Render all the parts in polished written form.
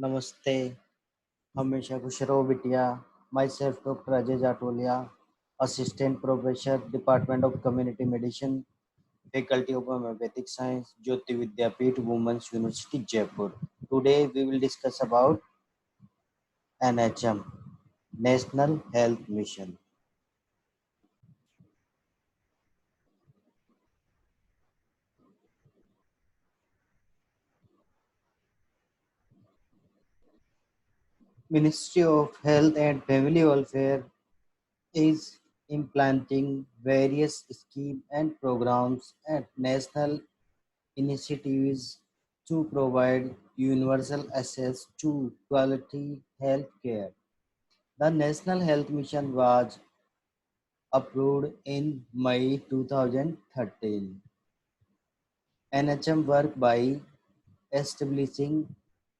नमस्ते, हमेशा खुश रहो बिटिया। Myself doctor Ajay Jatolia, assistant professor, department of community medicine, faculty of homoeopathic science, Jyoti Vidyapeeth, women's university, Jaipur. Today we will discuss about NHM, National Health Mission. Ministry of Health and Family Welfare is implanting various schemes and programs and national initiatives to provide universal access to quality health care. The National Health Mission was approved in May 2013. NHM worked by establishing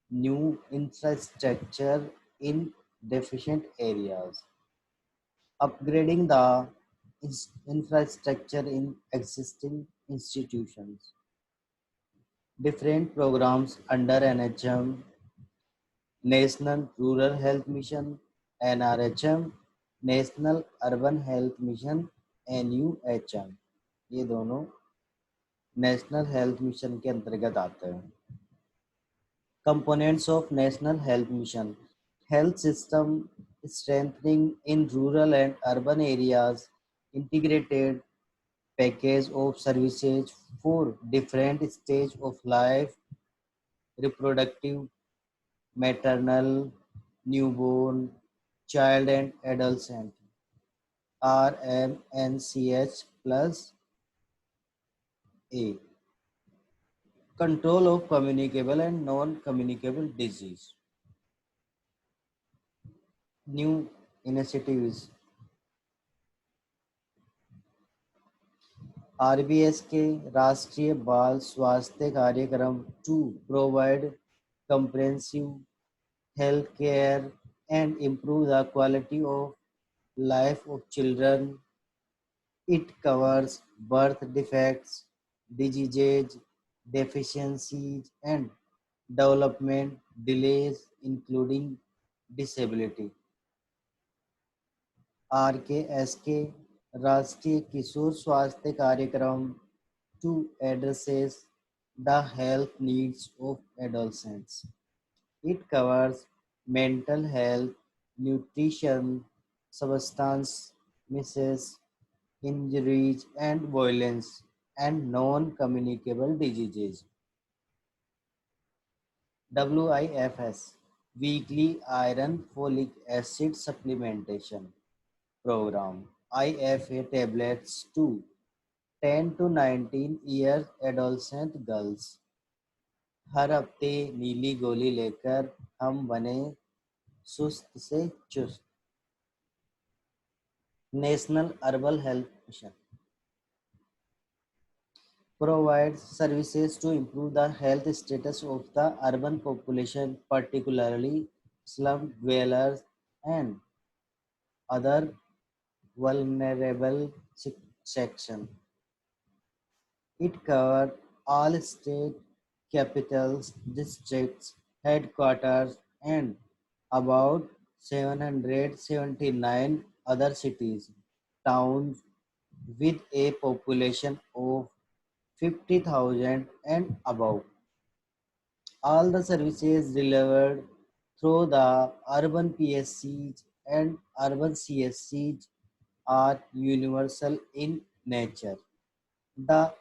new infrastructure in deficient areas, upgrading the infrastructure in existing institutions. Different programs under NHM: National Rural Health Mission (NRHM), national urban health mission (NUHM), ये दोनों national health mission के अंतर्गत आते हैं। Components of National Health Mission: health system strengthening in rural and urban areas, integrated package of services for different stages of life, reproductive, maternal, newborn, child and adolescent, RMNCH plus A. Control of communicable and non-communicable disease. New initiatives: RBS के राष्ट्रीय बाल स्वास्थ्य कार्यक्रम to provide comprehensive health care and improve the quality of life of children. It covers birth defects, diseases, deficiencies, and development delays, including disability. RKSK राष्ट्रीय किशोर स्वास्थ्य कार्यक्रम to addresses the health needs of adolescents. It covers mental health, nutrition, substance misuse, injuries and violence, and non-communicable diseases. WIFS Weekly Iron Folic Acid Supplementation Program, IFA tablets to 10 to 19 years adolescent girls. हर हफ्ते नीली गोली लेकर हम बने सुस्त से चुस्त. National urban health mission provides services to improve the health status of the urban population, particularly slum dwellers and other vulnerable sections. It covers all state capitals, districts, headquarters, and about 779 other cities, towns with a population of 50,000 and above. All the services delivered through the urban PSCs and urban CSCs are universal in nature. The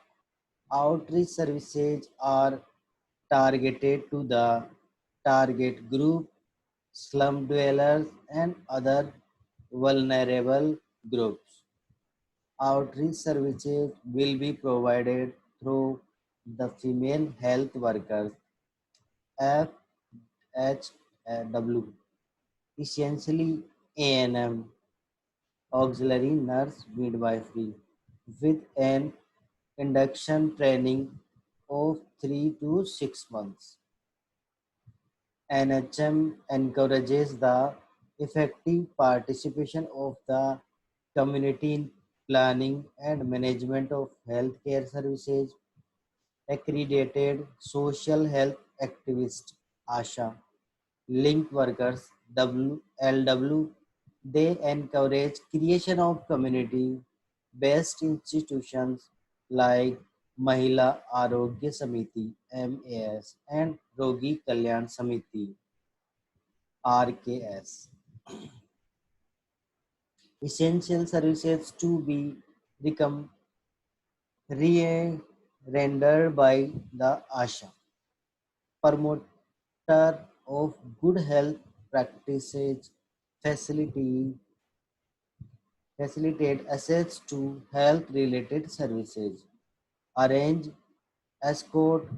outreach services are targeted to the target group, slum dwellers, and other vulnerable groups. Outreach services will be provided through the female health workers (FHW), essentially ANM, auxiliary nurse midwifery, with an induction training of 3 to 6 months. NHM encourages the effective participation of the community in planning and management of healthcare services. Accredited social health activist (ASHA) linked workers LW. They encourage creation of community-based institutions like Mahila Arogya Samiti (MAS) and Rogi Kalyan Samiti (RKS). Essential services to be recom- rendered by the ASHA. Promoter of good health practices facilitate access to health-related services, arrange, escort,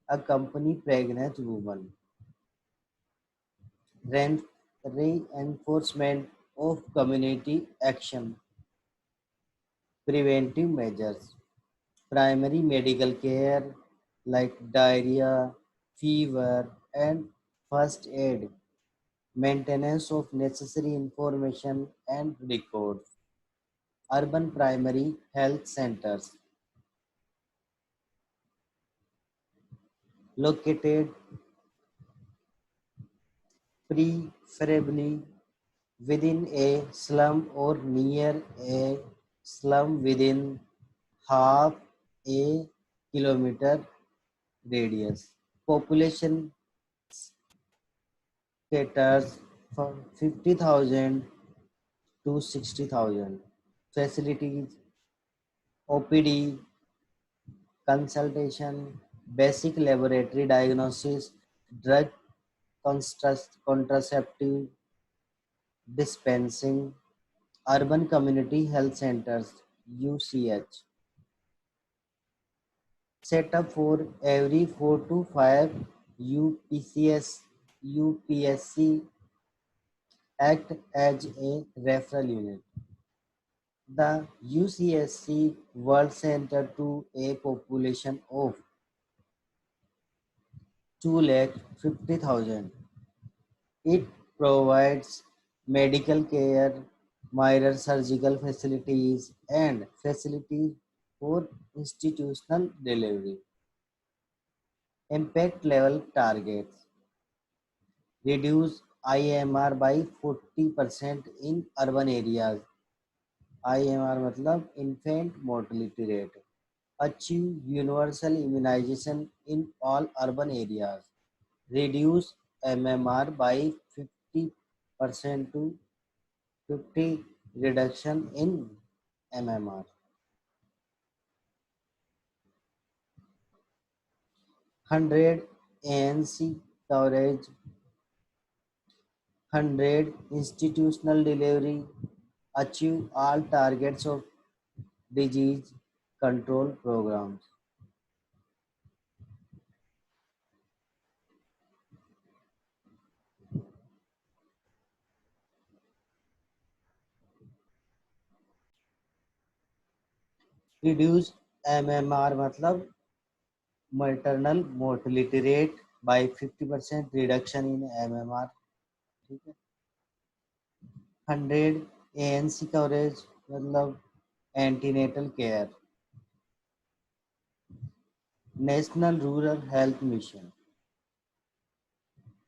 accompany pregnant women, reinforcement of community action, preventive measures, primary medical care like diarrhea, fever, and first aid, maintenance of necessary information and records, urban primary health centers located preferably within a slum or near a slum within half a kilometer radius. Population caters from 50,000 to 60,000. Facilities OPD, consultation, basic laboratory diagnosis, drug contraceptive dispensing, urban community health centers UCH, set up for every 4 to 5 UPCS UPSC act as a referral unit. The UCSC World Center to a population of 250,000. It provides medical care, minor surgical facilities, and facilities for institutional delivery. Impact level targets reduce IMR by 40% in urban areas. IMR मतलब infant mortality rate. Achieve universal immunization in all urban areas. Reduce MMR by 50% to 50 reduction in MMR. 100 ANC coverage, 100 institutional delivery, achieve all targets of disease control programs. Reduce MMR मतलब maternal mortality rate by 50% reduction in MMR. ठीक है 100 ANC coverage मतलब antenatal care national rural health mission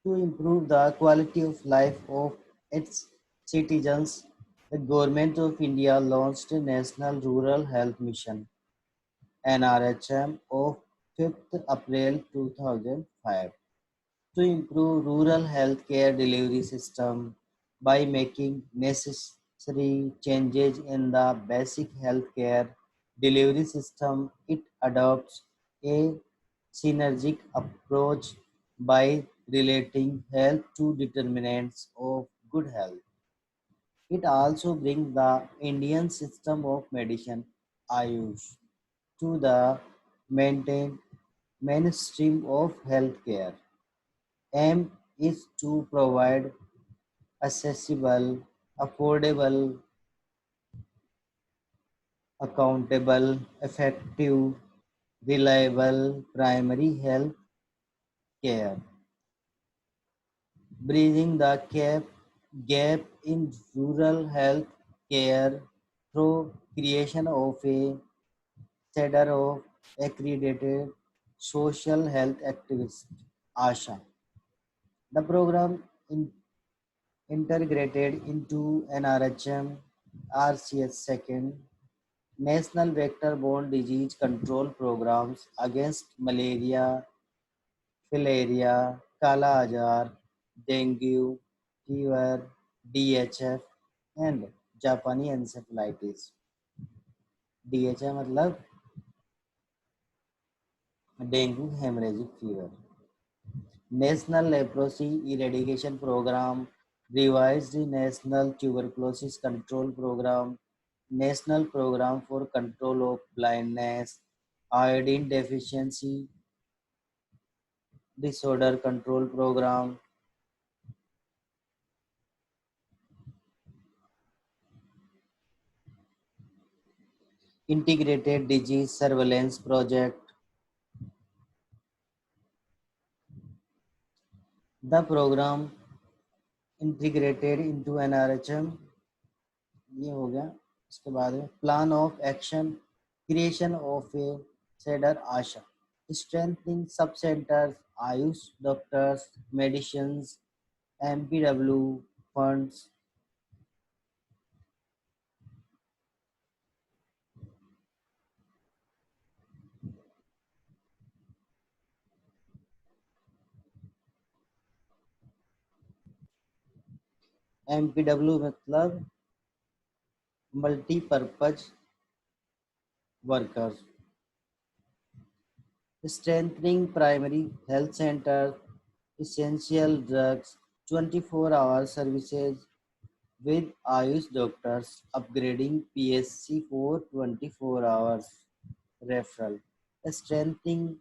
to improve the quality of life of its citizens, the Government of India launched a National Rural Health Mission (NRHM) of 5th April 2005 to improve rural health care delivery system by making necessary changes in the basic health care delivery system. It adopts a synergic approach by relating health to determinants of good health. It also brings the Indian system of medicine Ayush to the maintain mainstream of healthcare. Aim is to provide accessible, affordable, accountable, effective, reliable primary health care, bridging the gap in rural health care through creation of a cadre of accredited social health activists, ASHA. The program integrated into NRHM, RCS second, National Vector-Borne Disease Control Programs against malaria, filaria, kala ajar, dengue, fever, DHF, and Japanese encephalitis. DHF मतलब dengue haemorrhagic fever. National Leprosy Eradication Program, revised the National Tuberculosis Control Program, National Program for Control of Blindness, Iodine Deficiency Disorder Control Program, Integrated Disease Surveillance Project. The program integrated into NRHM. ये हो गया. इसके बाद plan of action, creation of A shader Asha, strengthening sub-centers, Ayush doctors, medicines, MPW funds. MPW मतलब multi-purpose workers. Strengthening primary health centers, essential drugs, 24-hour services with Ayush doctors, upgrading PSC for 24 hours referral. Strengthening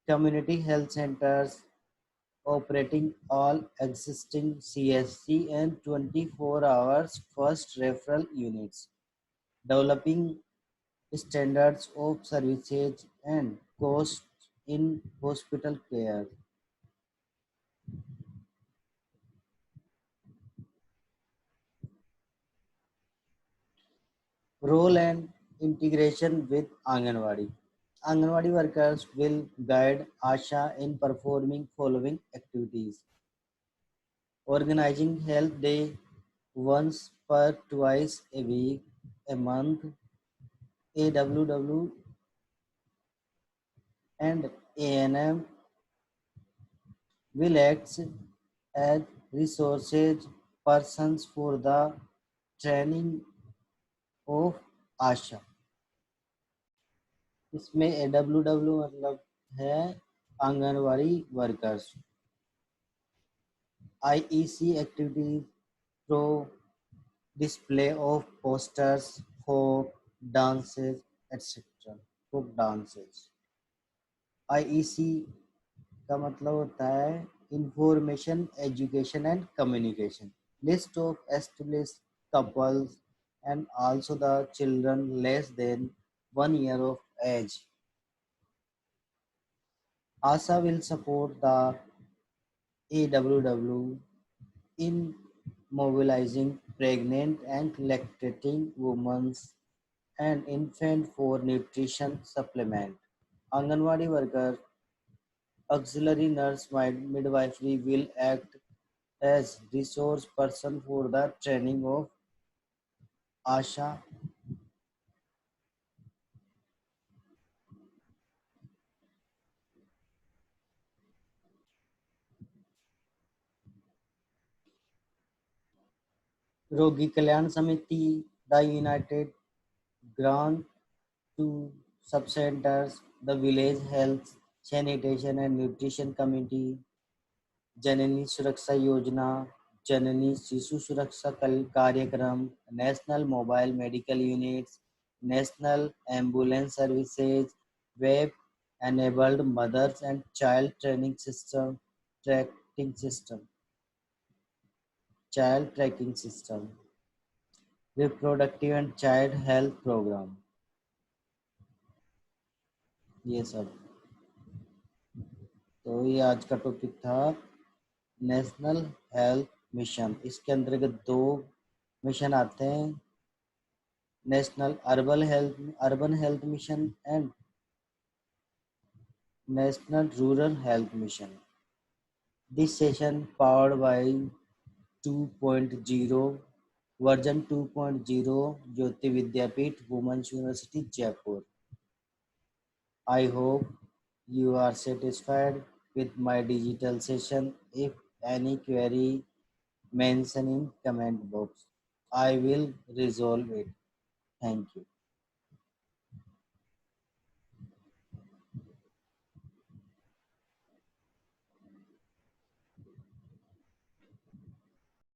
community health centers, operating all existing CSC and 24 hours first referral units, developing standards of services and costs in hospital care. Role and integration with Anganwadi. Anganwadi workers will guide ASHA in performing following activities: organizing health day once per twice a week, a month, AWW and ANM will act as resources persons for the training of आशा. इसमें AWW मतलब है anganwadi workers. IEC activities through display of posters, folk dances, etc. folk dances. IEC का मतलब होता है information education and communication. List of established couples and also the children less than 1 year of age. ASA will support the AWW in mobilizing pregnant and lactating women and infant for nutrition supplement. Anganwadi worker, auxiliary nurse, midwifery will act as resource person for the training of ASHA. रोगी कल्याण समिति, the United grant to sub-centers, the village health, sanitation and nutrition committee, जननी सुरक्षा योजना, जननी शिशु सुरक्षा कार्यक्रम, national mobile medical units, national ambulance services, web enabled mothers and child training system, tracking system, child tracking system, reproductive and child health program. ये सब. तो ये आज का टॉपिक था नेशनल हेल्थ मिशन. इसके अंतर्गत दो मिशन आते हैं, national urban health mission and national rural health mission. This session powered by 2.0 version 2.0 Jyoti Vidyapeeth Women's University Jaipur. I hope you are satisfied with my digital session. If any query, mention in comment box. I will resolve it. Thank you.